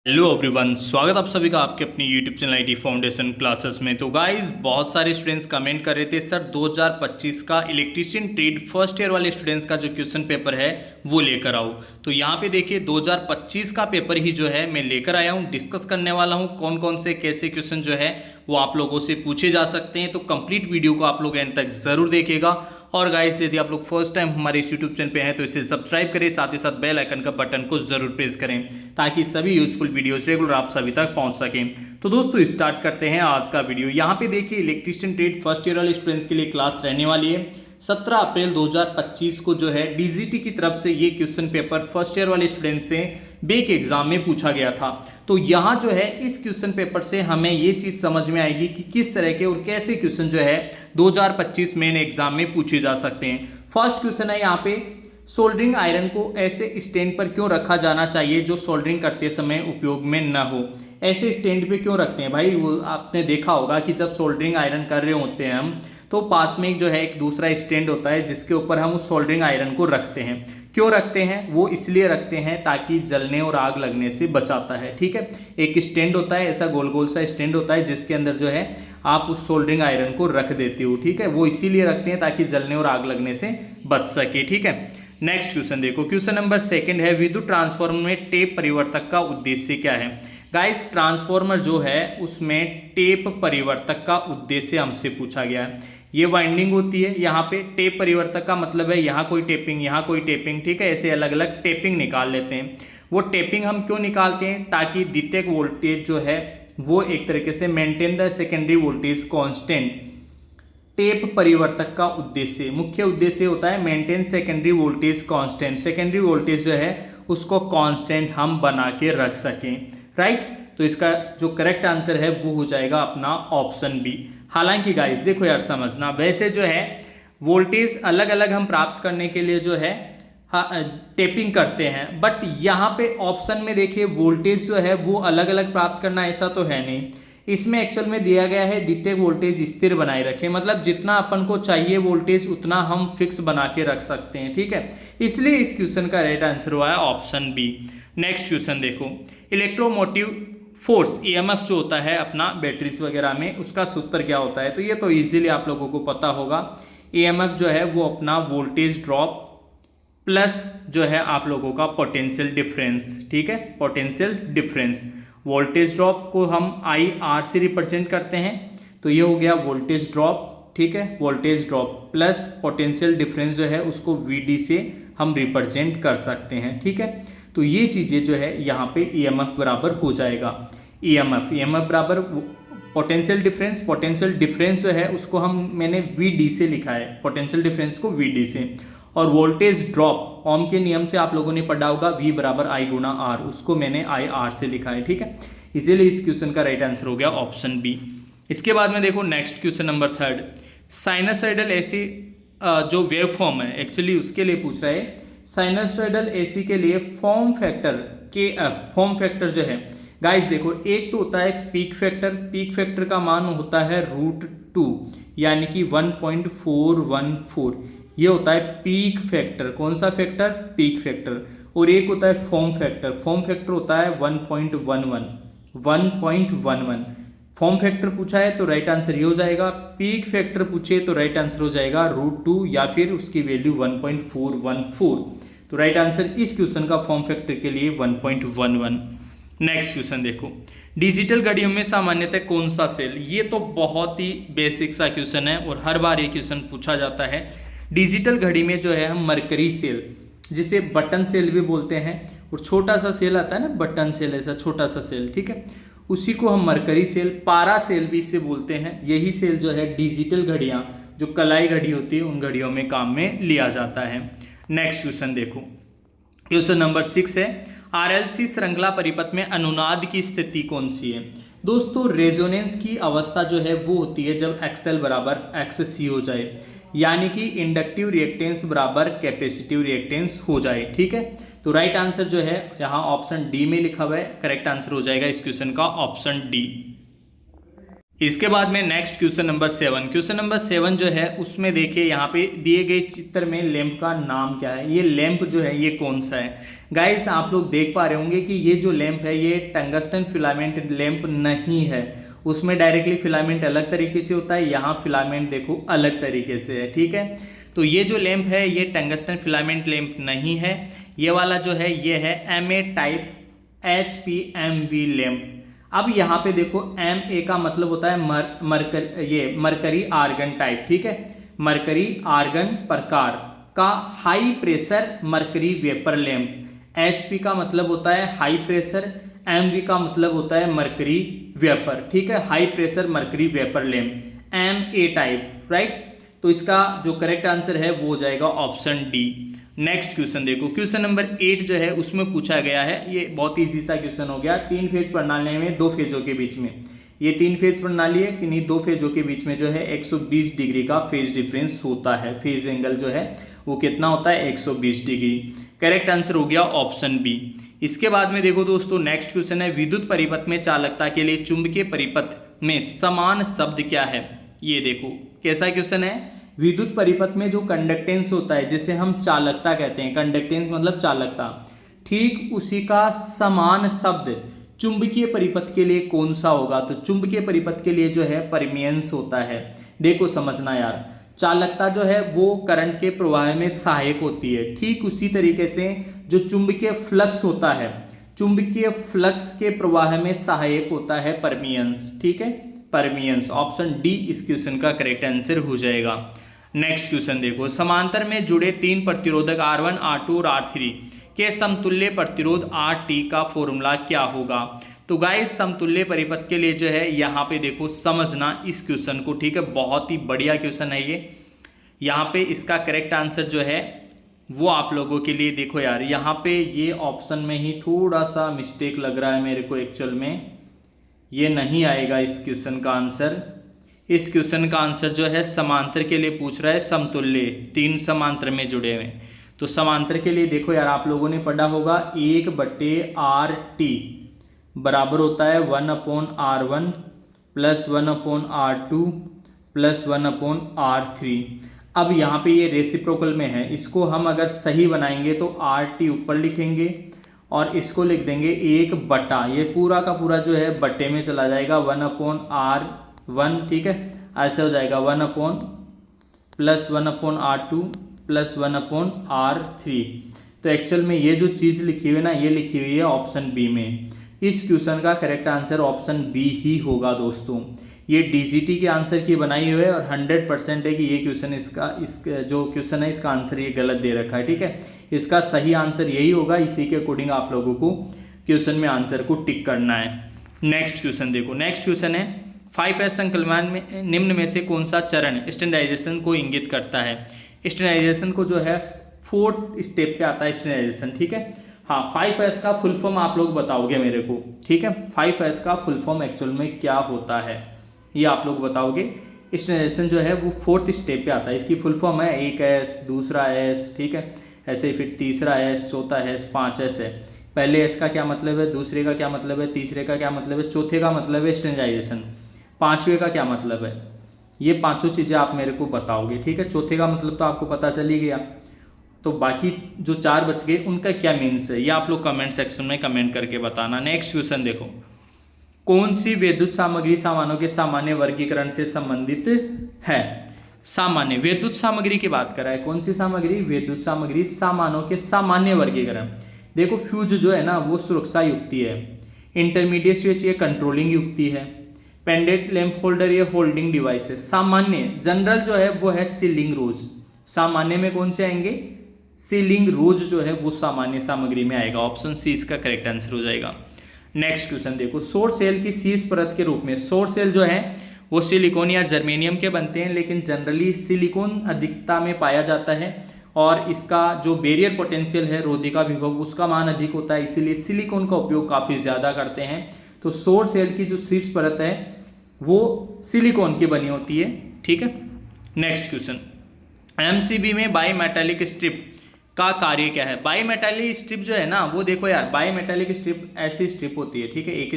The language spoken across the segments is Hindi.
हेलो एवरीवन, स्वागत आप सभी का आपके अपनी YouTube channel IT foundation classes में। तो गाइस, बहुत सारे स्टूडेंट्स कमेंट कर रहे थे सर 2025 का इलेक्ट्रीशियन ट्रेड फर्स्ट ईयर वाले स्टूडेंट्स का जो क्वेश्चन पेपर है वो लेकर आओ। तो यहाँ पे देखिए 2025 का पेपर ही जो है मैं लेकर आया हूँ, डिस्कस करने वाला हूँ कौन कौन से कैसे क्वेश्चन जो है वो आप लोगों से पूछे जा सकते हैं। तो कंप्लीट वीडियो को आप लोग एंड तक जरूर देखिएगा। और गाइस, यदि आप लोग फर्स्ट टाइम हमारे इस यूट्यूब चैनल पे हैं तो इसे सब्सक्राइब करें, साथ ही साथ बेल आइकन का बटन को जरूर प्रेस करें ताकि सभी यूजफुल वीडियोस रेगुलर आप सभी तक पहुंच सकें। तो दोस्तों स्टार्ट करते हैं आज का वीडियो। यहाँ पे देखिए इलेक्ट्रीशियन ट्रेड फर्स्ट ईयर वाले स्टूडेंट्स के लिए क्लास रहने वाली है 17 अप्रैल 2025 को जो है डीजीटी की तरफ से ये क्वेश्चन पेपर फर्स्ट ईयर वाले स्टूडेंट से बेक एग्जाम में पूछा गया था। तो यहाँ जो है इस क्वेश्चन पेपर से हमें ये चीज़ समझ में आएगी कि किस तरह के और कैसे क्वेश्चन जो है 2025 मेन एग्जाम में पूछे जा सकते हैं। फर्स्ट क्वेश्चन है यहाँ पे, सोल्डरिंग आयरन को ऐसे स्टैंड पर क्यों रखा जाना चाहिए जो सोल्डरिंग करते समय उपयोग में न हो। ऐसे स्टैंड पे क्यों रखते हैं भाई? वो आपने देखा होगा कि जब सोल्डरिंग आयरन कर रहे होते हैं हम, तो पास में जो है एक दूसरा स्टैंड होता है जिसके ऊपर हम उस सोल्डरिंग आयरन को रखते हैं। क्यों रखते हैं? वो इसलिए रखते हैं ताकि जलने और आग लगने से बचाता है। ठीक है, एक स्टैंड होता है, ऐसा गोल गोल सा स्टैंड होता है जिसके अंदर जो है आप उस सोल्डरिंग आयरन को रख देते हो। ठीक है, वो इसीलिए रखते हैं ताकि जलने और आग लगने से बच सके। ठीक है, नेक्स्ट क्वेश्चन देखो, क्वेश्चन नंबर 2 है, विद्युत ट्रांसफार्मर में टेप परिवर्तक का उद्देश्य क्या है। गाइस, ट्रांसफार्मर जो है उसमें टेप परिवर्तक का उद्देश्य हमसे पूछा गया है। ये वाइंडिंग होती है, यहाँ पे टेप परिवर्तक का मतलब है यहाँ कोई टेपिंग, यहाँ कोई टेपिंग। ठीक है, ऐसे अलग अलग टेपिंग निकाल लेते हैं। वो टेपिंग हम क्यों निकालते हैं? ताकि द्वितीयक वोल्टेज जो है वो एक तरीके से maintain the secondary voltage constant. Tap परिवर्तक का उद्देश्य, मुख्य उद्देश्य होता है maintain secondary voltage constant. Secondary voltage जो है उसको कांस्टेंट हम बना के रख सकें। राइट, तो इसका जो करेक्ट आंसर है वो हो जाएगा अपना ऑप्शन बी। हालांकि गाइस देखो यार, समझना, वैसे जो है वोल्टेज अलग अलग हम प्राप्त करने के लिए जो है टेपिंग करते हैं, बट यहाँ पे ऑप्शन में देखिए वोल्टेज जो है वो अलग अलग प्राप्त करना ऐसा तो है नहीं। इसमें एक्चुअल में दिया गया है द्वितीयक वोल्टेज स्थिर बनाए रखें, मतलब जितना अपन को चाहिए वोल्टेज उतना हम फिक्स बना के रख सकते हैं। ठीक है, इसलिए इस क्वेश्चन का राइट आंसर हुआ है ऑप्शन बी। नेक्स्ट क्वेश्चन देखो, इलेक्ट्रोमोटिव फोर्स ईएमएफ जो होता है अपना बैटरीज वगैरह में, उसका सूत्र क्या होता है? तो ये तो इजीली आप लोगों को पता होगा। ईएमएफ जो है वो अपना वोल्टेज ड्रॉप प्लस जो है आप लोगों का पोटेंशियल डिफरेंस। ठीक है, पोटेंशियल डिफरेंस, वोल्टेज ड्रॉप को हम आई आर से रिप्रेजेंट करते हैं, तो ये हो गया वोल्टेज ड्रॉप। ठीक है, voltage drop plus potential difference जो है उसको वीडी से हम रिप्रेजेंट कर सकते हैं। ठीक है, तो ये चीज़ें जो है यहाँ पे ईएमएफ बराबर हो जाएगा। ईएमएफ बराबर पोटेंशियल डिफरेंस, पोटेंशियल डिफरेंस जो है उसको मैंने वीडी से लिखा है, पोटेंशियल डिफरेंस को वीडी से। और वोल्टेज ड्रॉप ओम के नियम से आप लोगों ने पढ़ा होगा, वी बराबर आई गुना आर, उसको मैंने आई आर से लिखा है। ठीक है, इसीलिए इस क्वेश्चन का राइट आंसर हो गया ऑप्शन बी। इसके बाद में देखो next question number 3, sinusoidal AC जो वेव फॉर्म है एक्चुअली उसके लिए पूछ रहा है। साइनसॉइडल एसी के लिए फॉर्म फैक्टर के फॉर्म फैक्टर जो है गाइस देखो, एक तो होता है पीक फैक्टर, पीक फैक्टर का मान होता है √2 यानी कि 1.414, ये होता है पीक फैक्टर। कौन सा फैक्टर? Peak factor. और एक होता है फॉर्म फैक्टर, फॉर्म फैक्टर होता है 1.11। फॉर्म फैक्टर पूछा है तो राइट आंसर ये हो जाएगा। पीक फैक्टर पूछे तो राइट आंसर हो जाएगा √2 या फिर उसकी वैल्यू 1.414। तो राइट आंसर इस क्वेश्चन का फॉर्म फैक्टर के लिए 1.11। नेक्स्ट क्वेश्चन देखो, डिजिटल घड़ियों में सामान्यतः कौन सा सेल? ये तो बहुत ही बेसिक सा क्वेश्चन है और हर बार ये क्वेश्चन पूछा जाता है। डिजिटल घड़ी में जो है हम मरकरी सेल, जिसे बटन सेल भी बोलते हैं, और छोटा सा सेल आता है ना बटन सेल, ऐसा छोटा सा सेल, ठीक है, उसी को हम मरकरी सेल, पारा सेल भी इसे बोलते हैं। यही सेल जो है डिजिटल घड़ियाँ, जो कलाई घड़ी होती है, उन घड़ियों में काम में लिया जाता है। नेक्स्ट क्वेश्चन देखो, क्वेश्चन नंबर 6 है, आरएलसी श्रृंखला परिपथ में अनुनाद की स्थिति कौन सी है? दोस्तों, रेजोनेंस की अवस्था जो है वो होती है जब XL बराबर XC हो जाए, यानी कि इंडक्टिव रिएक्टेंस बराबर कैपेसिटिव रिएक्टेंस हो जाए। ठीक है, तो राइट आंसर जो है यहाँ ऑप्शन डी में लिखा हुआ है, करेक्ट आंसर हो जाएगा इस क्वेश्चन का ऑप्शन डी। इसके बाद में next question number 7। Question number 7 जो है उसमें देखिए यहाँ पे दिए गए चित्र में लैंप का नाम क्या है। ये लैंप जो है ये कौन सा है गाइस, आप लोग देख पा रहे होंगे कि ये जो लैंप है ये टंगस्टन फिलामेंट लैंप नहीं है। उसमें डायरेक्टली फिलामेंट अलग तरीके से होता है, यहाँ फिलामेंट देखो अलग तरीके से है। ठीक है, तो ये जो लैंप है ये टंगस्टन फिलामेंट लैंप नहीं है। ये वाला जो है ये है MA टाइप HPMV लैंप। अब यहाँ पे देखो MA का मतलब होता है मरकरी आर्गन टाइप। ठीक है, मरकरी आर्गन प्रकार का high pressure mercury vapour lamp. HP का मतलब होता है हाई प्रेशर, MV का मतलब होता है मरकरी वेपर। ठीक है, high pressure mercury vapour lamp MA type, right. तो इसका जो करेक्ट आंसर है वो हो जाएगा ऑप्शन डी। नेक्स्ट क्वेश्चन देखो, क्वेश्चन नंबर 8 जो है उसमें पूछा गया है, ये बहुत ईजी सा क्वेश्चन हो गया। 3 फेज प्रणाली में 2 फेजों के बीच में, ये 3 फेज प्रणाली है कि नहीं, 2 फेजों के बीच में जो है 120 डिग्री का फेज डिफरेंस होता है। फेज एंगल जो है वो कितना होता है 120 डिग्री। करेक्ट आंसर हो गया ऑप्शन बी। इसके बाद में देखो दोस्तों नेक्स्ट क्वेश्चन है, विद्युत परिपथ में चालकता के लिए चुंबकीय परिपथ में समान शब्द क्या है। ये देखो कैसा क्वेश्चन है, विद्युत परिपथ में जो कंडक्टेंस होता है जिसे हम चालकता कहते हैं, कंडक्टेंस मतलब चालकता, ठीक उसी का समान शब्द चुंबकीय परिपथ के लिए कौन सा होगा। तो चुंबकीय परिपथ के लिए जो है परमियंस होता है। देखो समझना यार, चालकता जो है वो करंट के प्रवाह में सहायक होती है, ठीक उसी तरीके से जो चुंबकीय फ्लक्स होता है, चुंबकीय फ्लक्स के प्रवाह में सहायक होता है परमियंस। ठीक है, परमियंस। ऑप्शन डी इस क्वेश्चन का करेक्ट आंसर हो जाएगा। नेक्स्ट क्वेश्चन देखो, समांतर में जुड़े 3 प्रतिरोधक R1, R2 और R3 के समतुल्य प्रतिरोध RT का फॉर्मूला क्या होगा। तो गाइस समतुल्य परिपथ के लिए जो है यहाँ पे देखो समझना इस क्वेश्चन को। ठीक है, बहुत ही बढ़िया क्वेश्चन है ये। यहाँ पे इसका करेक्ट आंसर जो है वो आप लोगों के लिए देखो यार, यहाँ पे ये ऑप्शन में ही थोड़ा सा मिस्टेक लग रहा है मेरे को। एक्चुअल में ये नहीं आएगा इस क्वेश्चन का आंसर। इस क्वेश्चन का आंसर जो है समांतर के लिए पूछ रहा है, समतुल्य 3 समांतर में जुड़े हुए। तो समांतर के लिए देखो यार, आप लोगों ने पढ़ा होगा 1/RT बराबर होता है 1/R1 plus 1/R2 plus 1/R3। अब यहाँ पे ये रेसिप्रोकल में है, इसको हम अगर सही बनाएंगे तो RT ऊपर लिखेंगे और इसको लिख देंगे 1/, ये पूरा का पूरा जो है बट्टे में चला जाएगा 1/R1। ठीक है, ऐसे हो जाएगा 1/ प्लस 1/R2 प्लस 1/R3। तो एक्चुअल में ये जो चीज़ लिखी हुई है ना, ये लिखी हुई है ऑप्शन बी में। इस क्वेश्चन का करेक्ट आंसर ऑप्शन बी ही होगा दोस्तों। ये DGT के आंसर की बनाई हुई है और 100% है कि ये क्वेश्चन इसका जो क्वेश्चन है इसका आंसर ये गलत दे रखा है। ठीक है, इसका सही आंसर यही होगा। इसी के अकॉर्डिंग आप लोगों को क्वेश्चन में आंसर को टिक करना है। नेक्स्ट क्वेश्चन देखो, नेक्स्ट क्वेश्चन है 5S संकलन में निम्न में से कौन सा चरण स्टैंडर्डाइजेशन को इंगित करता है। स्टैंडर्डाइजेशन को जो है 4th स्टेप पे आता है स्टैंडर्डाइजेशन। ठीक है, हाँ 5S का फुल फॉर्म आप लोग बताओगे मेरे को। ठीक है, 5S का फुल फॉर्म एक्चुअल में क्या होता है ये आप लोग बताओगे। स्टैंडर्डाइजेशन जो है वो 4th स्टेप पे आता है। इसकी फुल फॉर्म है 1S, दूसरा S, ठीक है, ऐसे फिर तीसरा S, चौथा S, 5S है। पहले S का क्या मतलब है, दूसरे का क्या मतलब है, तीसरे का क्या मतलब है, चौथे का मतलब है स्टैंडर्डाइजेशन, 5वें का क्या मतलब है, ये पांचों चीज़ें आप मेरे को बताओगे। ठीक है, चौथे का मतलब तो आपको पता चल ही गया, तो बाकी जो 4 बच गए उनका क्या मीन्स है ये आप लोग कमेंट सेक्शन में कमेंट करके बताना। नेक्स्ट क्वेश्चन देखो, कौन सी विद्युत सामग्री सामानों के सामान्य वर्गीकरण से संबंधित है। सामान्य विद्युत सामग्री की बात कर रहा है, कौन सी सामग्री, विद्युत सामग्री सामानों के सामान्य वर्गीकरण। देखो फ्यूज जो है ना वो सुरक्षा युक्ति है, इंटरमीडिएट स्विच ये कंट्रोलिंग युक्ति है, पेंडेंट लैंप होल्डर ये होल्डिंग डिवाइस है। सामान्य जनरल जो है वो है सीलिंग रोज। सामान्य में कौन से आएंगे, सीलिंग रोज जो है वो सामान्य सामग्री में आएगा। ऑप्शन सी इसका करेक्ट आंसर हो जाएगा। नेक्स्ट क्वेश्चन देखो, सौर सेल की शीर्ष परत के रूप में, सौर सेल जो है वो सिलिकॉन या जर्मेनियम के बनते हैं, लेकिन जनरली सिलिकॉन अधिकता में पाया जाता है और इसका जो बैरियर पोटेंशियल है, रोधिका विभव, उसका मान अधिक होता है, इसीलिए सिलिकॉन का उपयोग काफ़ी ज़्यादा करते हैं। तो सौर सेल की जो शीर्ष परत है वो सिलिकॉन की बनी होती है। ठीक है, नेक्स्ट क्वेश्चन, MCB में बाई मेटालिक स्ट्रिप का कार्य क्या है। बाई मेटालिक स्ट्रिप जो है ना वो देखो यार, बाई मेटालिक स्ट्रिप ऐसी स्ट्रिप होती है, ठीक है, एक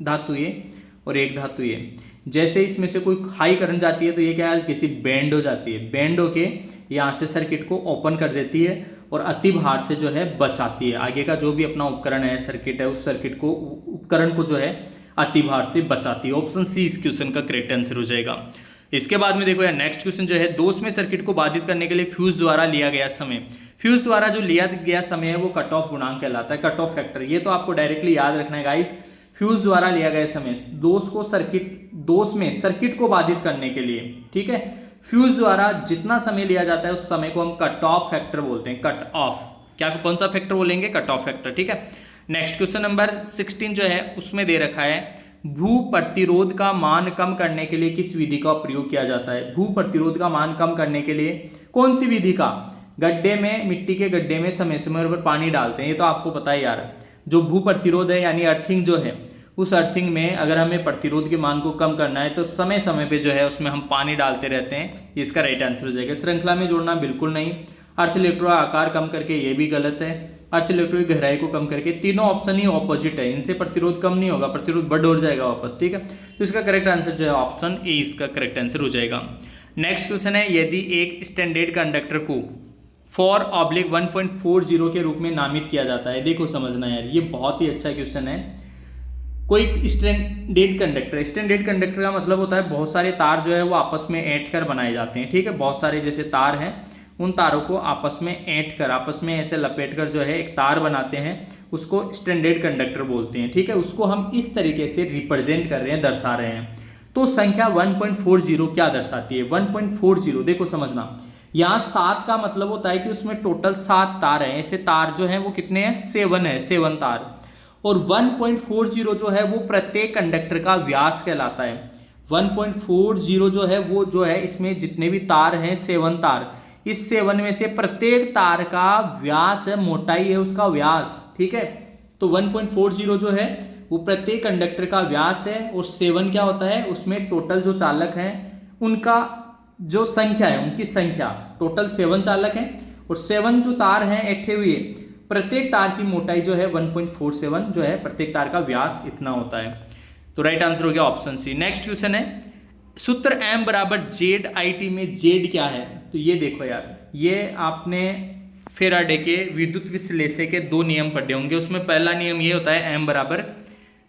धातु ये और एक धातु ये। जैसे इसमें से कोई हाई करंट जाती है तो ये क्या है, किसी बैंड हो जाती है, बैंड होके यहाँ से सर्किट को ओपन कर देती है और अति भार से जो है बचाती है। आगे का जो भी अपना उपकरण है, सर्किट है, उस सर्किट को, उपकरण को जो है अति भार से बचाती है। ऑप्शन सी इस क्वेश्चन का करेक्ट आंसर हो जाएगा। इसके बाद में देखो यार नेक्स्ट क्वेश्चन जो है, दोषमय सर्किट को बाधित करने के लिए फ्यूज द्वारा लिया गया समय। फ्यूज द्वारा जो लिया गया समय है वो कट ऑफ गुणांक कहलाता है, कट ऑफ फैक्टर। ये तो आपको डायरेक्टली याद रखना है गाइस। फ्यूज द्वारा लिया गया समय दोष में सर्किट को बाधित करने के लिए, ठीक है, फ्यूज द्वारा जितना समय लिया जाता है उस समय को हम कट ऑफ फैक्टर बोलते हैं। कट ऑफ, क्या कौन सा फैक्टर बोलेंगे, कट ऑफ फैक्टर, ठीक है। नेक्स्ट क्वेश्चन नंबर 16 जो है उसमें दे रखा है, भू प्रतिरोध का मान कम करने के लिए किस विधि का प्रयोग किया जाता है। भू प्रतिरोध का मान कम करने के लिए कौन सी विधि का, गड्ढे में, मिट्टी के गड्ढे में समय समय पर पानी डालते हैं, ये तो आपको पता है यार। जो भू प्रतिरोध है यानी अर्थिंग जो है, उस अर्थिंग में अगर हमें प्रतिरोध के मान को कम करना है तो समय समय पे जो है उसमें हम पानी डालते रहते हैं, इसका राइट आंसर हो जाएगा। श्रृंखला में जोड़ना बिल्कुल नहीं, अर्थ इलेक्ट्रो आकार कम करके ये भी गलत है, अर्थ इलेक्ट्रो की गहराई को कम करके, तीनों ऑप्शन ही ऑपोजिट है, इनसे प्रतिरोध कम नहीं होगा, प्रतिरोध बढ़ हो जाएगा वापस, ठीक है। तो इसका करेक्ट आंसर जो है ऑप्शन ए इसका करेक्ट आंसर हो जाएगा। नेक्स्ट क्वेश्चन है, यदि एक स्टैंडर्ड कंडक्टर को 4/1.40 के रूप में नामित किया जाता है। देखो समझना यार, ये बहुत ही अच्छा क्वेश्चन है। कोई स्टैंडर्ड कंडक्टर का मतलब होता है बहुत सारे तार जो है वो आपस में ऐंठ कर बनाए जाते हैं, ठीक है। बहुत सारे जैसे तार हैं, उन तारों को आपस में ऐंठ कर, आपस में ऐसे लपेट कर जो है एक तार बनाते हैं, उसको स्टैंडर्ड कंडक्टर बोलते हैं, ठीक है। उसको हम इस तरीके से रिप्रेजेंट कर रहे हैं, दर्शा रहे हैं। तो संख्या 1.40 क्या दर्शाती है। 1.40 देखो समझना, यहाँ 7 का मतलब होता है कि उसमें टोटल 7 तार हैं। ऐसे तार जो हैं वो कितने हैं, 7 है, 7 तार। और 1.40 जो है वो प्रत्येक कंडक्टर का व्यास कहलाता है। 1.40 जो है वो जो है इसमें जितने भी तार हैं, 7 तार, इस 7 में से प्रत्येक तार का व्यास है, मोटाई है उसका व्यास, ठीक है। तो 1.40 जो है वो प्रत्येक कंडक्टर का व्यास है, और 7 क्या होता है, उसमें टोटल जो चालक हैं उनका जो संख्या है, उनकी संख्या, टोटल 7 चालक हैं और 7 जो तार हैं ऐठे हुए, प्रत्येक तार की मोटाई जो है 1.47 जो है, प्रत्येक तार का व्यास इतना होता है। तो राइट आंसर हो गया ऑप्शन सी। नेक्स्ट क्वेश्चन है, सूत्र M बराबर ZIT में Z क्या है। तो ये देखो यार, ये आपने फेराडे के विद्युत विश्लेषण के 2 नियम पढ़े होंगे। उसमें पहला नियम ये होता है M बराबर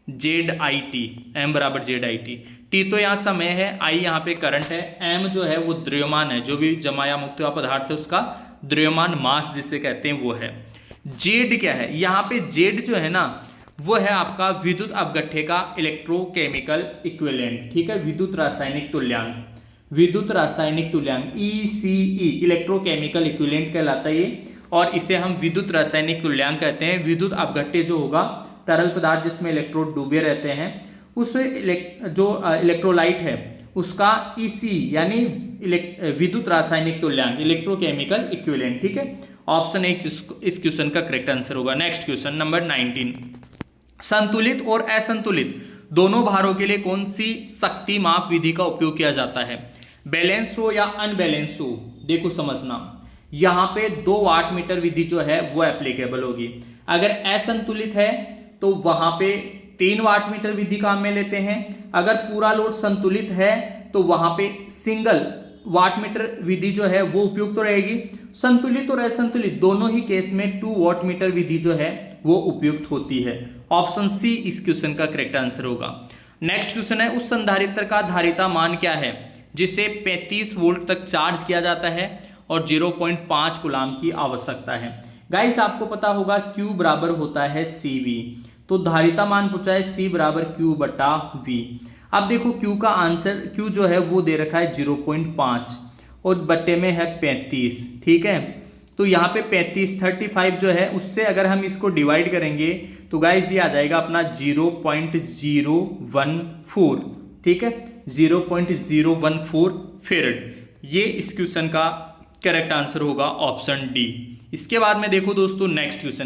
ZIT, M बराबर ZIT। T तो यहाँ समय है, I यहाँ पे करंट है, M जो है वो द्रव्यमान है, जो भी जमा या मुक्त हुआ पदार्थ है उसका द्रव्यमान, मास जिसे कहते हैं वो है। Z क्या है, यहाँ पे Z जो है ना वो है आपका विद्युत अपघट्य का इलेक्ट्रोकेमिकल इक्विवेलेंट, ठीक है, विद्युत रासायनिक तुल्यांक, विद्युत रासायनिक तुल्यांक ECE, इलेक्ट्रोकेमिकल इक्विवेलेंट कहलाता है ये। और इसे हम विद्युत रासायनिक तुल्यांक कहते हैं। विद्युत अपघट्य जो होगा, तरल पदार्थ जिसमें इलेक्ट्रोड डूबे रहते हैं, उस जो इलेक्ट्रोलाइट है उसका EC यानी विद्युत रासायनिक तुल्यांक, इलेक्ट्रोकेमिकल इक्विवेलेंट, ठीक है। ऑप्शन ए इस क्वेश्चन का करेक्ट आंसर होगा। नेक्स्ट क्वेश्चन नंबर 19, संतुलित और असंतुलित दोनों भारों के लिए कौन सी शक्ति माप विधि का उपयोग किया जाता है। बैलेंस हो या अनबैलेंस हो, देखो समझना, यहाँ पे 2 वाट मीटर विधि जो है वो एप्लीकेबल होगी। अगर असंतुलित है तो वहां पे 3 वाट मीटर विधि काम में लेते हैं। अगर पूरा लोड संतुलित है तो वहां पे सिंगल वाट मीटर विधि जो है वो उपयुक्त तो रहेगी। संतुलित और असंतुलित दोनों ही केस में 2 वाट मीटर विधि जो है वो उपयुक्त होती है। ऑप्शन सी इस क्वेश्चन का करेक्ट आंसर होगा। नेक्स्ट क्वेश्चन है, उस संधारित्र का धारिता मान क्या है जिसे 35 वोल्ट तक चार्ज किया जाता है और 0.5 कूलाम की आवश्यकता है। गाइस आपको पता होगा Q बराबर होता है CV, तो धारिता मान पूछा है C बराबर Q/V। अब देखो Q का आंसर, Q जो है वो दे रखा है 0.5 और बट्टे में है 35, ठीक है। तो यहाँ पे 35 जो है उससे अगर हम इसको डिवाइड करेंगे तो गाइस ये आ जाएगा अपना 0.014, ठीक है, 0.014 फेरेड। ये इस क्वेश्चन का करेक्ट आंसर होगा ऑप्शन डी। इसके बाद में देखो दोस्तों नेक्स्ट क्वेश्चन,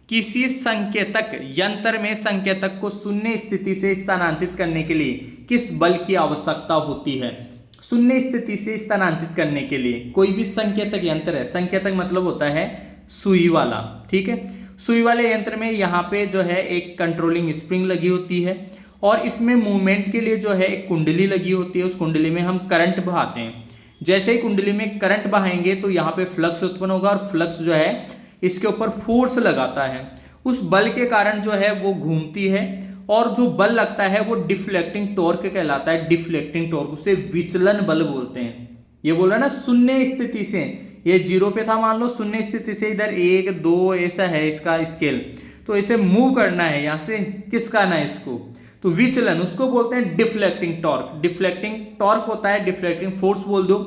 किसी संकेतक यंत्र में संकेतक को शून्य स्थिति से स्थानांतरित करने के लिए किस बल की आवश्यकता होती है। शून्य स्थिति से स्थानांतरित करने के लिए कोई भी संकेतक यंत्र है, संकेतक मतलब होता है सुई वाला, ठीक है। सुई वाले यंत्र में यहाँ पे जो है एक कंट्रोलिंग स्प्रिंग लगी होती है और इसमें मूवमेंट के लिए जो है एक कुंडली लगी होती है, उस कुंडली में हम करंट बहाते हैं। जैसे ही कुंडली में करंट बहाएंगे तो यहाँ पे फ्लक्स उत्पन्न होगा और फ्लक्स जो है इसके ऊपर फोर्स लगाता है, उस बल के कारण जो है वो घूमती है और जो बल लगता है वो डिफ्लेक्टिंग टॉर्क कहलाता है। डिफ्लेक्टिंग टॉर्क, उसे विचलन बल बोलते हैं। ये बोल रहा है ना शून्य स्थिति से, ये 0 पे था, मान लो शून्य स्थिति से इधर 1 2 ऐसा है इसका स्केल, तो इसे मूव करना है, यहाँ से किसका ना इसको, तो विचलन, उसको बोलते हैं डिफ्लेक्टिंग टॉर्क। डिफ्लेक्टिंग टॉर्क होता है, डिफ्लेक्टिंग फोर्स बोल दो,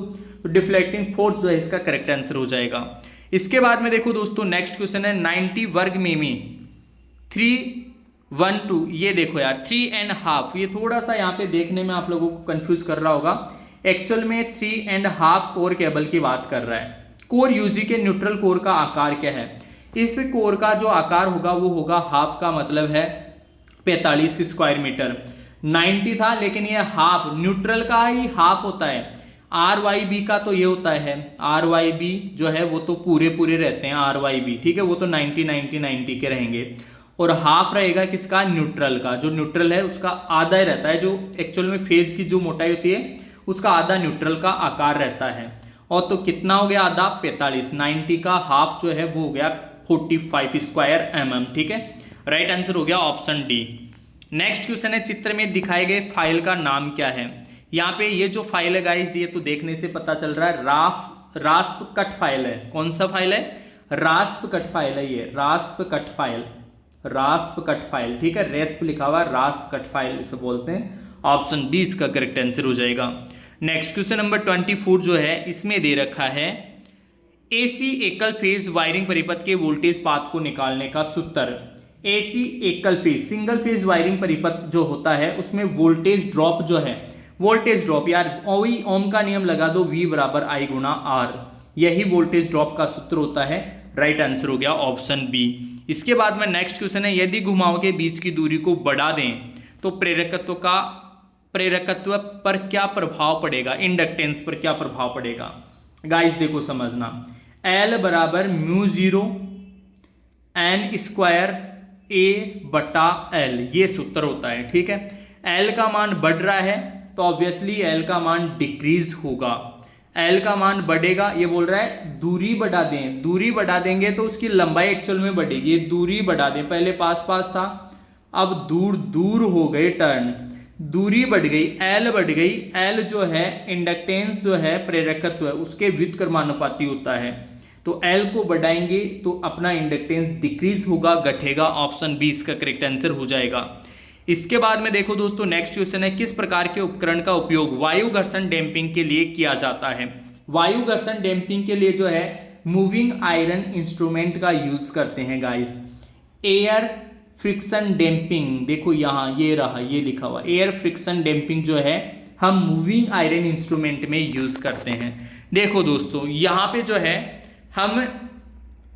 तो डिफ्लेक्टिंग फोर्स जो है इसका करेक्ट आंसर हो जाएगा। इसके बाद में देखो दोस्तों नेक्स्ट क्वेश्चन है 90 वर्ग में 312, ये देखो यार 3.5, ये थोड़ा सा यहाँ पे देखने में आप लोगों को कंफ्यूज कर रहा होगा। एक्चुअल में 3.5 कोर केबल की बात कर रहा है। कोर यूजी के न्यूट्रल कोर का आकार क्या है? इस कोर का जो आकार होगा वो होगा हाफ, का मतलब है 45 स्क्वायर मीटर। 90 था लेकिन ये हाफ, न्यूट्रल का ही हाफ होता है। RYB का तो ये होता है, RYB जो है वो तो पूरे रहते हैं RYB, ठीक है, वो तो 90 90 90 के रहेंगे। और हाफ रहेगा किसका? न्यूट्रल का। जो न्यूट्रल है उसका आधा ही रहता है, जो एक्चुअल में फेज की जो मोटाई होती है उसका आधा न्यूट्रल का आकार रहता है। और तो कितना हो गया? आधा 45। 90 का हाफ जो है वो हो गया 45 स्क्वायर mm, ठीक है। राइट आंसर हो गया ऑप्शन डी। नेक्स्ट क्वेश्चन है चित्र में दिखाए गए फाइल का नाम क्या है? यहाँ पे ये जो फाइल है गाइस, ये तो देखने से पता चल रहा है रास्प कट फाइल है। कौन सा फाइल है? रास्प कट फाइल है ये, रास्प कट फाइल, रास्प कट फाइल, ठीक है, रेस्प लिखा हुआ, रास्प कट फाइल इसे बोलते हैं। ऑप्शन बी इसका करेक्ट आंसर हो जाएगा। नेक्स्ट क्वेश्चन नंबर 24 जो है इसमें दे रखा है AC एकल फेज वायरिंग परिपथ के वोल्टेज पाथ को निकालने का सूत्र। AC एकल फेज, सिंगल फेज वायरिंग परिपथ जो होता है उसमें वोल्टेज ड्रॉप जो है, वोल्टेज ड्रॉप यार वही ओम का नियम लगा दो, V बराबर I गुणा R, यही वोल्टेज ड्रॉप का सूत्र होता है। राइट आंसर हो गया ऑप्शन बी। इसके बाद में नेक्स्ट क्वेश्चन है यदि घुमाव के बीच की दूरी को बढ़ा दें तो प्रेरकत्व पर क्या प्रभाव पड़ेगा? इंडक्टेंस पर क्या प्रभाव पड़ेगा? गाइस देखो समझना, L बराबर μ0 n स्क्वायर A/L, ये सूत्र होता है, ठीक है। L का मान बढ़ रहा है तो ऑब्वियसली L का मान डिक्रीज होगा। L का मान बढ़ेगा, ये बोल रहा है दूरी बढ़ा दें, दूरी बढ़ा देंगे तो उसकी लंबाई एक्चुअल में बढ़ेगी। दूरी बढ़ा दें, पहले पास पास था अब दूर दूर हो गए, टर्न, दूरी बढ़ गई, L बढ़ गई। L जो है इंडक्टेंस जो है प्रेरकत्व है उसके व्युत्क्रमानुपाती होता है, तो L को बढ़ाएंगे तो अपना इंडक्टेंस डिक्रीज होगा, घटेगा। ऑप्शन बी इसका करेक्ट आंसर हो जाएगा। इसके बाद में देखो दोस्तों नेक्स्ट क्वेश्चन है किस प्रकार के उपकरण का उपयोग वायु घर्षण डैम्पिंग के लिए किया जाता है? वायु घर्षण डैम्पिंग के लिए जो है मूविंग आयरन इंस्ट्रूमेंट का यूज करते हैं गाइस। एयर फ्रिक्शन डैम्पिंग, देखो यहाँ ये रहा, ये लिखा हुआ एयर फ्रिक्शन डैम्पिंग जो है हम मूविंग आयरन इंस्ट्रूमेंट में यूज करते हैं। देखो दोस्तों यहाँ पे जो है हम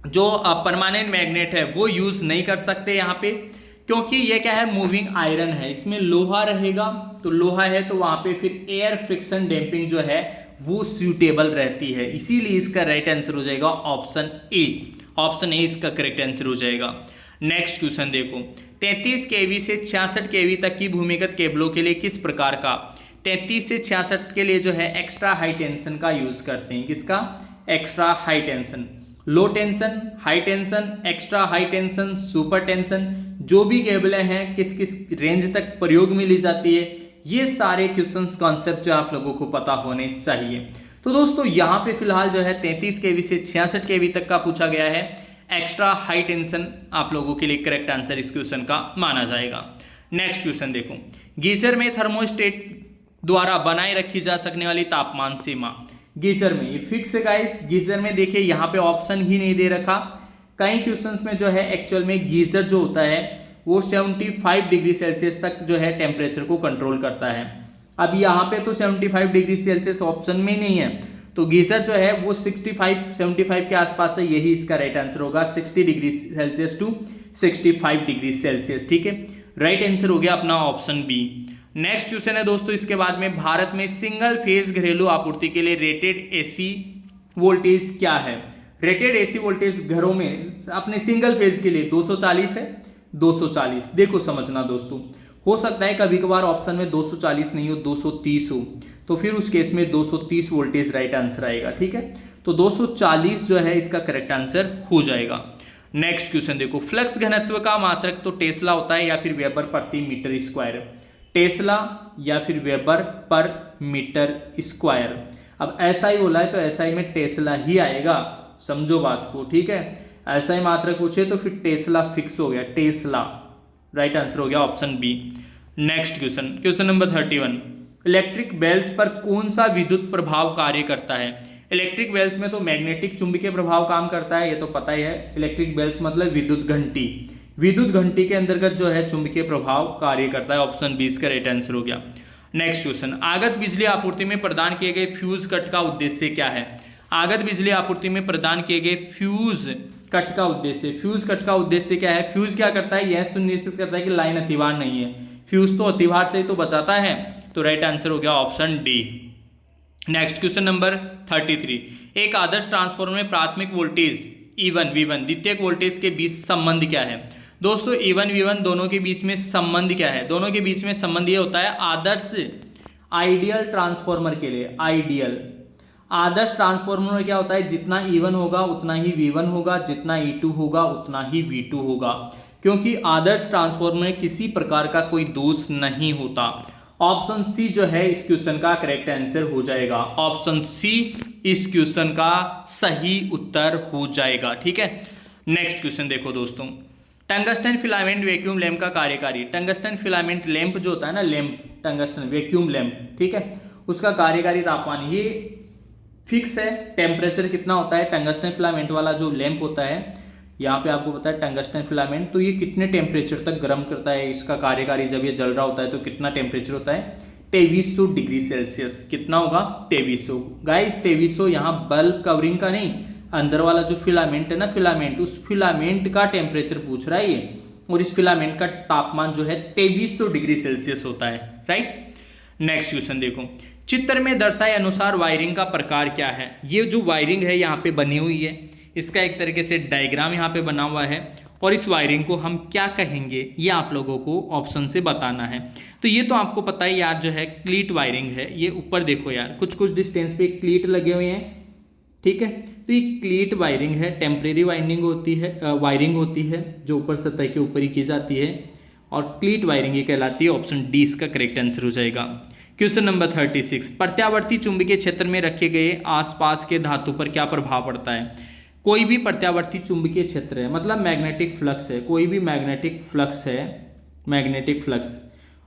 जो परमानेंट मैग्नेट है वो यूज नहीं कर सकते यहाँ पे, क्योंकि ये क्या है मूविंग आयरन है, इसमें लोहा रहेगा, तो लोहा है तो वहां पे फिर एयर फ्रिक्शन डैम्पिंग जो है वो सूटेबल रहती है, इसीलिए इसका राइट आंसर हो जाएगा ऑप्शन ए। ऑप्शन ए इसका करेक्ट आंसर हो जाएगा। नेक्स्ट क्वेश्चन देखो 33 kV से 66 kV तक की भूमिगत केबलों के लिए किस प्रकार का 33 से 66 के लिए जो है एक्स्ट्रा हाई टेंशन का यूज करते हैं? किसका? Extra high tension, low tension, high tension, extra high tension, super tension, जो भी केबलें हैं किस किस रेंज तक प्रयोग में ली जाती है, ये सारे क्वेश्चंस कॉन्सेप्ट जो आप लोगों को पता होने चाहिए। तो दोस्तों यहाँ पे फिलहाल जो है 33 kV से 66 kV तक का पूछा गया है। एक्स्ट्रा हाई टेंशन आप लोगों के लिए करेक्ट आंसर इस क्वेश्चन का माना जाएगा। नेक्स्ट क्वेश्चन देखो गीजर में थर्मोस्टेट द्वारा बनाए रखी जा सकने वाली तापमान सीमा। गीजर में ये फिक्स है गाइस, गीजर में देखिए यहाँ पे ऑप्शन ही नहीं दे रखा। कई क्वेश्चंस में जो है एक्चुअल में गीजर जो होता है वो 75 डिग्री सेल्सियस तक जो है टेम्परेचर को कंट्रोल करता है। अब यहाँ पे तो 75 डिग्री सेल्सियस ऑप्शन में नहीं है, तो गीजर जो है वो 65-75 के आसपास है, यही इसका राइट आंसर होगा 60 degree Celsius to 65 degree Celsius, ठीक है। राइट आंसर हो गया अपना ऑप्शन बी। नेक्स्ट क्वेश्चन है दोस्तों इसके बाद में भारत में सिंगल फेज घरेलू आपूर्ति के लिए रेटेड एसी वोल्टेज क्या है? रेटेड एसी वोल्टेज घरों में अपने सिंगल फेज के लिए 240 है, 240। देखो समझना दोस्तों हो सकता है कभी कभार ऑप्शन में 240 नहीं हो, 230 हो, तो फिर उस केस में 230 वोल्टेज राइट आंसर आएगा। ठीक है, तो 240 जो है इसका करेक्ट आंसर हो जाएगा। नेक्स्ट क्वेश्चन देखो, फ्लक्स घनत्व का मात्रक तो टेस्ला होता है या फिर वेबर प्रति मीटर स्क्वायर। टेस्ला या फिर वेबर पर मीटर स्क्वायर। अब ऐसा ही बोला है तो ऐसा ही में टेस्ला ही आएगा, समझो बात को। ठीक है, ऐसा ही मात्रक पूछे तो फिर टेस्ला फिक्स हो गया, टेस्ला राइट आंसर हो गया option b. Next question, question number 31, electric bells पर कौन सा विद्युत प्रभाव कार्य करता है। इलेक्ट्रिक बेल्स में तो मैग्नेटिक चुंबकीय प्रभाव काम करता है, ये तो पता ही है। इलेक्ट्रिक बेल्स मतलब विद्युत घंटी, विद्युत घंटी के अंतर्गत जो है चुंबकीय प्रभाव कार्य करता है, ऑप्शन 20 का राइट आंसर हो गया। नेक्स्ट क्वेश्चन, आगत बिजली आपूर्ति में प्रदान किए गए फ्यूज कट का उद्देश्य क्या है। आगत बिजली आपूर्ति में प्रदान किए गए फ्यूज कट का उद्देश्य, फ्यूज कट का उद्देश्य क्या है। फ्यूज क्या करता है, यह सुनिश्चित करता है कि लाइन अतिवार नहीं है। फ्यूज तो अतिवार से ही तो बचाता है, तो राइट आंसर हो गया option D. Next question number 33, एक आदर्श ट्रांसफार्मर में प्राथमिक वोल्टेज E1 V1 द्वितीयक वोल्टेज के बीच संबंध क्या है। दोस्तों E1 V1 दोनों के बीच में संबंध क्या है, दोनों के बीच में संबंध ये होता है आदर्श आइडियल ट्रांसफार्मर के लिए। आइडियल आदर्श ट्रांसफार्मर में क्या होता है, जितना E1 होगा उतना ही V1 होगा, जितना E2 होगा उतना ही V2 होगा, क्योंकि आदर्श ट्रांसफार्मर में किसी प्रकार का कोई दोष नहीं होता। ऑप्शन सी जो है इस क्वेश्चन का करेक्ट आंसर हो जाएगा, ऑप्शन सी इस क्वेश्चन का सही उत्तर हो जाएगा। ठीक है, नेक्स्ट क्वेश्चन देखो दोस्तों, टंगस्टन फिलामेंट वैक्यूम लैंप का कार्यकारी। टंगस्टन फिलामेंट लैंप जो होता है ना, लैंप टंगस्टन वैक्यूम लैंप, ठीक है, उसका कार्यकारी तापमान ये फिक्स है। टेम्परेचर कितना होता है, टंगस्टन फिलामेंट वाला जो लैंप होता है, यहाँ पे आपको पता है टंगस्टन फिलामेंट, तो ये कितने टेम्परेचर तक गर्म करता है। इसका कार्यकारी जब ये जल रहा होता है तो कितना टेम्परेचर होता है, 2300 डिग्री सेल्सियस। कितना होगा, 2300। गाइस 2300 यहाँ बल्ब कवरिंग का नहीं, अंदर वाला जो फिलामेंट है ना, फिलामेंट, उस फिलामेंट का टेम्परेचर पूछ रहा है ये, और इस फिलामेंट का तापमान जो है 2300 डिग्री सेल्सियस होता है, राइट। नेक्स्ट क्वेश्चन देखो, चित्र में दर्शाए अनुसार वायरिंग का प्रकार क्या है। ये जो वायरिंग है यहाँ पे बनी हुई है, इसका एक तरीके से डायग्राम यहाँ पे बना हुआ है, और इस वायरिंग को हम क्या कहेंगे ये आप लोगों को ऑप्शन से बताना है। तो ये तो आपको पता है यार, जो है क्लीट वायरिंग है। ये ऊपर देखो यार, कुछ कुछ डिस्टेंस पे क्लीट लगे हुए हैं, ठीक है, तो ये क्लीट वायरिंग है, टेम्परेरी वाइंडिंग होती है, वायरिंग होती है जो ऊपर सतह के ऊपर ही की जाती है, और क्लीट वायरिंग ये कहलाती है। ऑप्शन डी इसका करेक्ट आंसर हो जाएगा। क्वेश्चन नंबर 36, प्रत्यावर्ती चुंबकीय क्षेत्र में रखे गए आसपास के धातु पर क्या प्रभाव पड़ता है। कोई भी प्रत्यावर्ती चुंबकीय क्षेत्र है, मतलब मैग्नेटिक फ्लक्स है, कोई भी मैग्नेटिक फ्लक्स है, मैग्नेटिक फ्लक्स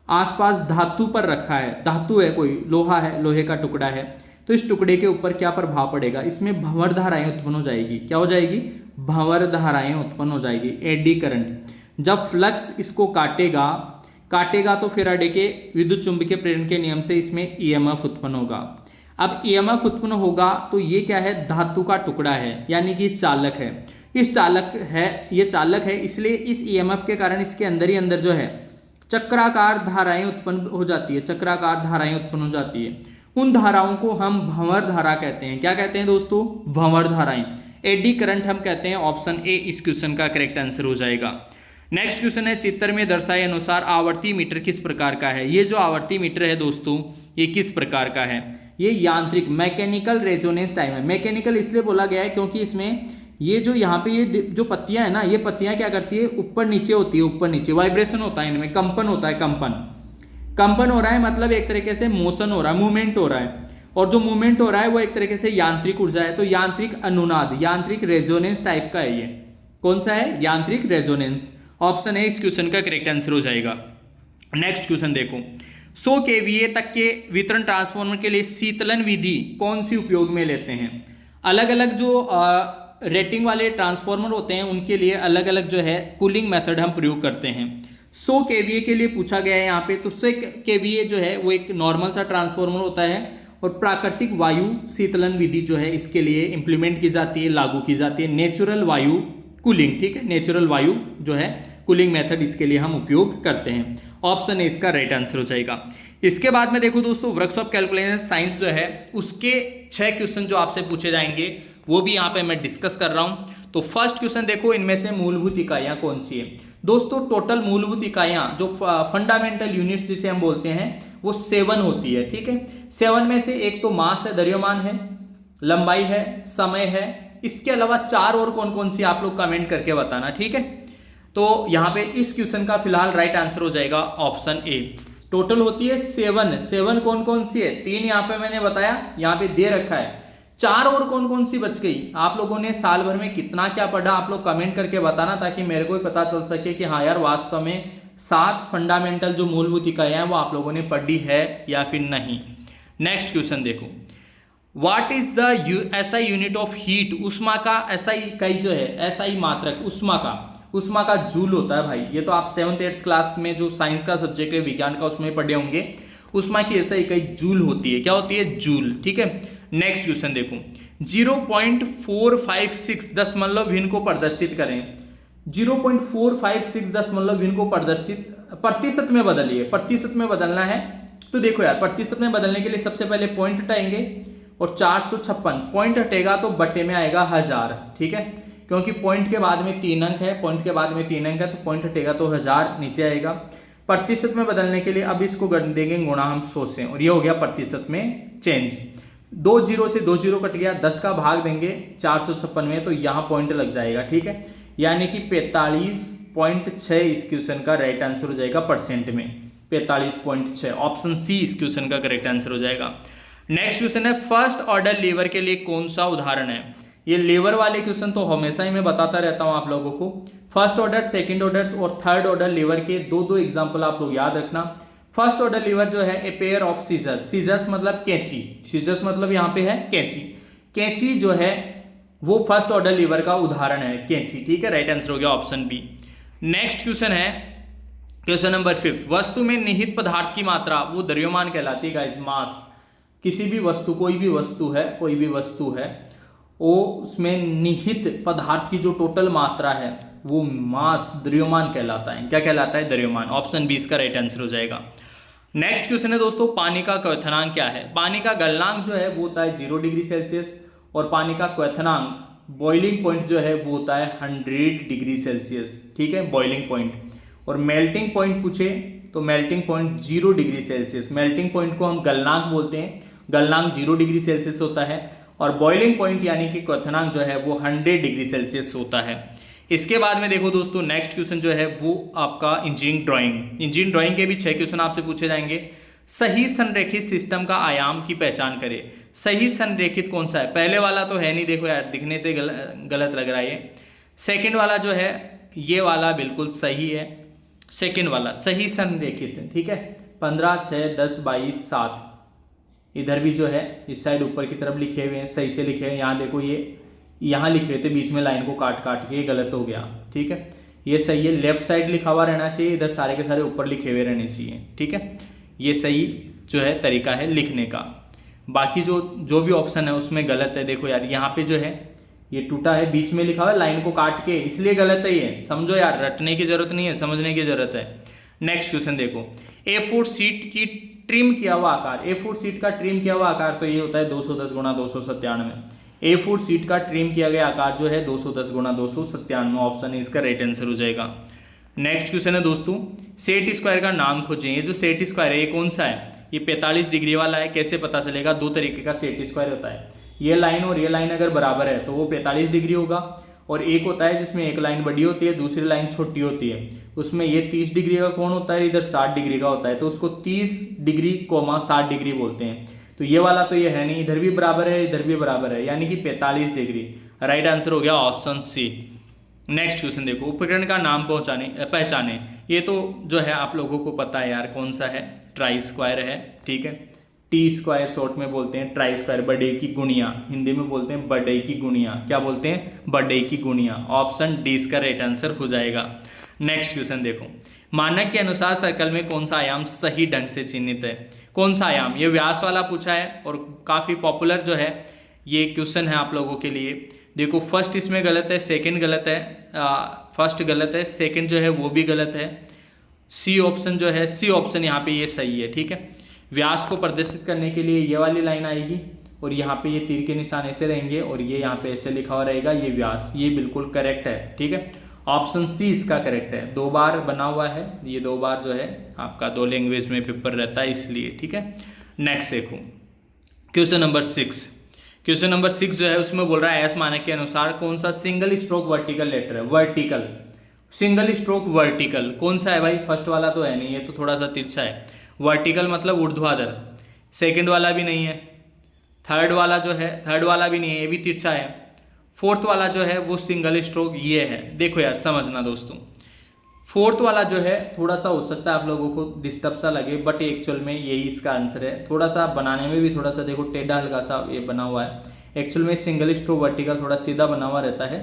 आसपास धातु पर रखा है, धातु है, कोई लोहा है, लोहे का टुकड़ा है, तो इस टुकड़े के ऊपर क्या प्रभाव पड़ेगा, इसमें भंवर धाराएं उत्पन्न हो जाएगी। क्या हो जाएगी, भंवर धाराएं उत्पन्न हो जाएगी, एडी करंट। जब फ्लक्स इसको काटेगा तो फेराडे के विद्युत चुंबकीय प्रेरण के नियम से इसमें ईएमएफ उत्पन्न होगा। अब ईएमएफ उत्पन्न होगा तो ये क्या है, धातु का टुकड़ा है, यानी कि चालक है। इस चालक है, ये चालक है, इसलिए इस ईएमएफ के कारण इसके अंदर ही अंदर जो है चक्राकार धाराएं उत्पन्न हो जाती है, चक्राकार धाराएं उत्पन्न हो जाती है। उन धाराओं को हम भंवर धारा कहते हैं। क्या कहते हैं दोस्तों, भंवर धाराएं, एडी करंट हम कहते हैं। ऑप्शन ए इस क्वेश्चन का करेक्ट आंसर हो जाएगा। नेक्स्ट क्वेश्चन है, चित्र में दर्शाए अनुसार आवर्ती मीटर किस प्रकार का है। ये जो आवर्ती मीटर है दोस्तों, ये किस प्रकार का है, ये यांत्रिक मैकेनिकल रेजोनेंस टाइम है। मैकेनिकल इसलिए बोला गया है क्योंकि इसमें ये जो यहाँ पे ये जो पत्तियां है ना, ये पत्तियां क्या करती है, ऊपर नीचे होती है, ऊपर नीचे वाइब्रेशन होता है, इनमें कंपन होता है, कंपन हो रहा है, मतलब एक तरीके से मोशन हो रहा है, मूवमेंट हो रहा है, और जो मूवमेंट हो रहा है वो एक तरीके से यांत्रिक ऊर्जा है। तो यांत्रिक अनुनाद, यांत्रिक रेजोनेंस टाइप का है ये। कौन सा है, यांत्रिक रेजोनेंस। ऑप्शन है इस क्वेश्चन का करेक्ट आंसर हो जाएगा। नेक्स्ट क्वेश्चन देखो, 100 kVA तक के वितरण ट्रांसफार्मर के लिए शीतलन विधि कौन सी उपयोग में लेते हैं। अलग अलग जो रेटिंग वाले ट्रांसफार्मर होते हैं उनके लिए अलग अलग जो है कूलिंग मेथड हम प्रयोग करते हैं। 100 kVA के लिए पूछा गया है यहाँ पे, तो 100 kVA जो है वो एक नॉर्मल सा ट्रांसफार्मर होता है, और प्राकृतिक वायु शीतलन विधि जो है इसके लिए इंप्लीमेंट की जाती है, लागू की जाती है, नेचुरल वायु कूलिंग, ठीक है, नेचुरल वायु जो है कूलिंग मेथड इसके लिए हम उपयोग करते हैं। ऑप्शन ए इसका राइट आंसर हो जाएगा। इसके बाद में देखो दोस्तों, वर्कशॉप कैलकुलेशन साइंस जो है उसके 6 क्वेश्चन जो आपसे पूछे जाएंगे वो भी यहाँ पे मैं डिस्कस कर रहा हूँ। तो फर्स्ट क्वेश्चन देखो, इनमें से मूलभूत इकाइयाँ कौन सी है। दोस्तों टोटल मूलभूत इकाइयां जो फंडामेंटल यूनिट्स जिसे हम बोलते हैं वो 7 होती है, ठीक है। 7 में से एक तो मास है, द्रव्यमान है, लंबाई है, समय है, इसके अलावा 4 और कौन कौन सी आप लोग कमेंट करके बताना, ठीक है। तो यहाँ पे इस क्वेश्चन का फिलहाल राइट आंसर हो जाएगा ऑप्शन ए। टोटल होती है 7 कौन कौन सी है, 3 यहाँ पे मैंने बताया, यहाँ पे दे रखा है, 4 और कौन कौन सी बच गई। आप लोगों ने साल भर में कितना क्या पढ़ा आप लोग कमेंट करके बताना, ताकि मेरे को भी पता चल सके कि हाँ यार वास्तव में 7 फंडामेंटल जो मूलभूत इकाइयां हैं वो आप लोगों ने पढ़ी है या फिर नहीं। नेक्स्ट क्वेश्चन देखो, what is the SI unit of heat, उष्मा का एसआई इकाई जो है, एसआई मात्रक उष्मा का जूल होता है भाई। ये तो आप 7th 8th क्लास में जो साइंस का सब्जेक्ट है विज्ञान का उसमें पढ़े होंगे। उष्मा की एसआई इकाई जूल होती है, क्या होती है, जूल, ठीक है। नेक्स्ट क्वेश्चन देखो, 0.456 दशमलव भिन्न को प्रदर्शित करें। 0.456 दशमलव भिन्न को प्रदर्शित प्रतिशत में बदलिए, प्रतिशत में बदलना है। तो देखो यार प्रतिशत में बदलने के लिए सबसे पहले पॉइंट हटाएंगे और 456 पॉइंट हटेगा तो बटे में आएगा 1000, ठीक है, क्योंकि पॉइंट के बाद में 3 अंक है, पॉइंट के बाद में 3 अंक है तो पॉइंट हटेगा तो 1000 नीचे आएगा। प्रतिशत में बदलने के लिए अब इसको कर देंगे गुणा हम 100 से और ये हो गया प्रतिशत में चेंज। 2 जीरो से 2 जीरो कट गया, 10 का भाग देंगे 456 में तो यहाँ पॉइंट लग जाएगा, ठीक है, यानी कि 45.6 इस क्वेश्चन का राइट आंसर हो जाएगा परसेंट में, 45.6 ऑप्शन सी इस क्वेश्चन का करेक्ट आंसर हो जाएगा। नेक्स्ट क्वेश्चन है, फर्स्ट ऑर्डर लीवर के लिए कौन सा उदाहरण है। ये लेवर वाले क्वेश्चन तो हमेशा ही मैं बताता रहता हूं आप लोगों को। फर्स्ट ऑर्डर, सेकंड ऑर्डर और थर्ड ऑर्डर लीवर के दो एग्जांपल आप लोग याद रखना। फर्स्ट ऑर्डर लीवर जो है a pair of scissors, scissors मतलब कैंची, सीजर्स मतलब यहाँ पे है कैंची, कैंची जो है वो फर्स्ट ऑर्डर लीवर का उदाहरण है, कैंची, ठीक है, राइट आंसर हो गया ऑप्शन बी। नेक्स्ट क्वेश्चन है क्वेश्चन नंबर 5, वस्तु में निहित पदार्थ की मात्रा वो द्रव्यमान कहलाती है गाइस, मास। किसी भी वस्तु, कोई भी वस्तु है वो उसमें निहित पदार्थ की जो टोटल मात्रा है वो मास, द्रव्यमान कहलाता है। क्या कहलाता है, द्रव्यमान। ऑप्शन बी इसका राइट आंसर हो जाएगा। नेक्स्ट क्वेश्चन है दोस्तों, पानी का क्वथनांक क्या है। पानी का गलनांक जो है वो होता है 0 डिग्री सेल्सियस और पानी का क्वथनांक बॉइलिंग पॉइंट जो है वो होता है 100 डिग्री सेल्सियस, ठीक है, बॉइलिंग पॉइंट। और मेल्टिंग पॉइंट पूछे तो melting point 0 degree Celsius, melting point को हम गलनांक बोलते हैं, गलनांक 0 डिग्री सेल्सियस होता है और बॉइलिंग पॉइंट यानी कि क्वथनांक जो है वो 100 डिग्री सेल्सियस होता है। इसके बाद में देखो दोस्तों नेक्स्ट क्वेश्चन जो है वो आपका इंजीनियरिंग ड्राइंग के भी 6 क्वेश्चन आपसे पूछे जाएंगे। सही संरेखित सिस्टम का आयाम की पहचान करें। सही संरेखित कौन सा है, पहले वाला तो है नहीं, देखो यार दिखने से गलत लग रहा है ये। सेकंड वाला जो है ये वाला बिल्कुल सही है, सेकंड वाला सही संरेखित है, ठीक है, 15, 6, 10, 22, 7 इधर भी जो है इस साइड ऊपर की तरफ लिखे हुए हैं, सही से लिखे हुए हैं। यहाँ देखो ये यहाँ लिखे हुए थे बीच में लाइन को काट काट के, गलत हो गया, ठीक है, ये सही है। लेफ्ट साइड लिखा हुआ रहना चाहिए, इधर सारे के सारे ऊपर लिखे हुए रहने चाहिए, ठीक है, ये सही जो है तरीका है लिखने का। बाकी जो भी ऑप्शन है उसमें गलत है। देखो यार यहाँ पे जो है ये टूटा है, बीच में लिखा हुआ है लाइन को काट के, इसलिए गलत है ये, समझो यार, रटने की जरूरत नहीं है, समझने की जरूरत है। नेक्स्ट क्वेश्चन देखो, A4 शीट की ट्रिम किया हुआ आकार, A4 शीट का ट्रिम किया हुआ आकार तो ये होता है 210 गुणा 297। A4 शीट का ट्रिम किया गया आकार जो है 210 गुणा 297, ऑप्शन है इसका राइट आंसर हो जाएगा। नेक्स्ट क्वेश्चन है दोस्तों, सेट स्क्वायर का नाम खोजें। ये जो सेट स्क्वायर है ये कौन सा है, ये 45 डिग्री वाला है। कैसे पता चलेगा, 2 तरीके का सेट स्क्वायर होता है, ये लाइन और ये लाइन अगर बराबर है तो वो 45 डिग्री होगा, और एक होता है जिसमें एक लाइन बड़ी होती है दूसरी लाइन छोटी होती है, उसमें ये 30 डिग्री का कोण होता है, इधर 60 डिग्री का होता है, तो उसको 30 डिग्री 60 डिग्री बोलते हैं। तो ये वाला तो ये है नहीं, इधर भी बराबर है इधर भी बराबर है, यानी कि 45 डिग्री, राइट आंसर हो गया ऑप्शन सी। नेक्स्ट क्वेश्चन देखो, उपकरण का नाम पहचाने। ये तो जो है आप लोगों को पता है यार कौन सा है, ट्राई स्क्वायर है, ठीक है, टी स्क्वायर शॉर्ट में बोलते हैं, ट्राई स्क्वायर, बड़े की गुणिया, हिंदी में बोलते हैं बड़े की गुणिया, क्या बोलते हैं, बड़े की गुणिया। ऑप्शन डी इसका राइट आंसर हो जाएगा। नेक्स्ट क्वेश्चन देखो, मानक के अनुसार सर्कल में कौन सा आयाम सही ढंग से चिन्हित है। कौन सा आयाम, ये व्यास वाला पूछा है और काफ़ी पॉपुलर जो है ये क्वेश्चन है आप लोगों के लिए। देखो फर्स्ट इसमें गलत है, सेकंड गलत है, फर्स्ट गलत है, सेकंड जो है वो भी गलत है, सी ऑप्शन जो है, सी ऑप्शन यहाँ पे ये सही है, ठीक है। व्यास को प्रदर्शित करने के लिए ये वाली लाइन आएगी और यहाँ पे ये तीर के निशान ऐसे रहेंगे और ये यहाँ पे ऐसे लिखा हुआ रहेगा, ये व्यास, ये बिल्कुल करेक्ट है, ठीक है। ऑप्शन सी इसका करेक्ट है। 2 बार बना हुआ है, ये 2 बार जो है आपका 2 लैंग्वेज में पेपर रहता है इसलिए, ठीक है। नेक्स्ट देखो क्वेश्चन नंबर 6। क्वेश्चन नंबर 6 जो है उसमें बोल रहा है एस मानक के अनुसार कौन सा सिंगल स्ट्रोक वर्टिकल लेटर है। वर्टिकल, सिंगल स्ट्रोक वर्टिकल कौन सा है भाई? फर्स्ट वाला तो है नहीं, ये तो थोड़ा सा तिरछा है। वर्टिकल मतलब ऊर्ध्वाधर। सेकंड वाला भी नहीं है, थर्ड वाला जो है, थर्ड वाला भी नहीं है, ये भी तिरछा है। फोर्थ वाला जो है वो सिंगल स्ट्रोक ये है। देखो यार समझना दोस्तों, फोर्थ वाला जो है थोड़ा सा हो सकता है आप लोगों को डिस्टर्ब सा लगे, बट एक्चुअल में यही इसका आंसर है। थोड़ा सा बनाने में भी थोड़ा सा देखो टेढ़ा हल्का सा ये बना हुआ है। एक्चुअल में सिंगल स्ट्रोक वर्टिकल थोड़ा सीधा बना हुआ रहता है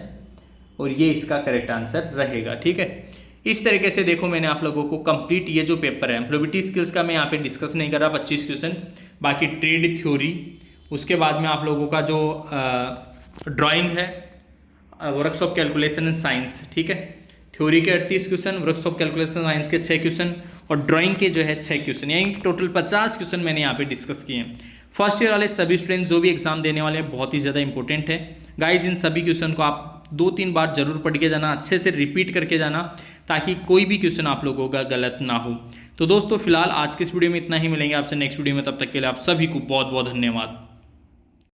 और ये इसका करेक्ट आंसर रहेगा, ठीक है। इस तरीके से देखो मैंने आप लोगों को कंप्लीट ये जो पेपर है एम्प्लॉयबिलिटी स्किल्स का मैं यहाँ पे डिस्कस नहीं कर रहा, 25 क्वेश्चन, बाकी ट्रेड थ्योरी, उसके बाद में आप लोगों का जो ड्राइंग है, वर्कशॉप कैलकुलेशन इन साइंस, ठीक है। थ्योरी के 38 क्वेश्चन, वर्कशॉप कैलकुलेशन साइंस के 6 क्वेश्चन और ड्राइंग के जो है 6 क्वेश्चन, यानी टोटल 50 क्वेश्चन मैंने यहाँ पे डिस्कस किए हैं। फर्स्ट ईयर वाले सभी स्टूडेंट जो भी एग्जाम देने वाले हैं बहुत ही ज़्यादा इंपॉर्टेंट है गाइज। इन सभी क्वेश्चन को आप 2-3 बार जरूर पढ़ के जाना, अच्छे से रिपीट करके जाना, ताकि कोई भी क्वेश्चन आप लोगों का गलत ना हो। तो दोस्तों फिलहाल आज के इस वीडियो में इतना ही, मिलेंगे आपसे नेक्स्ट वीडियो में, तब तक के लिए आप सभी को बहुत बहुत धन्यवाद।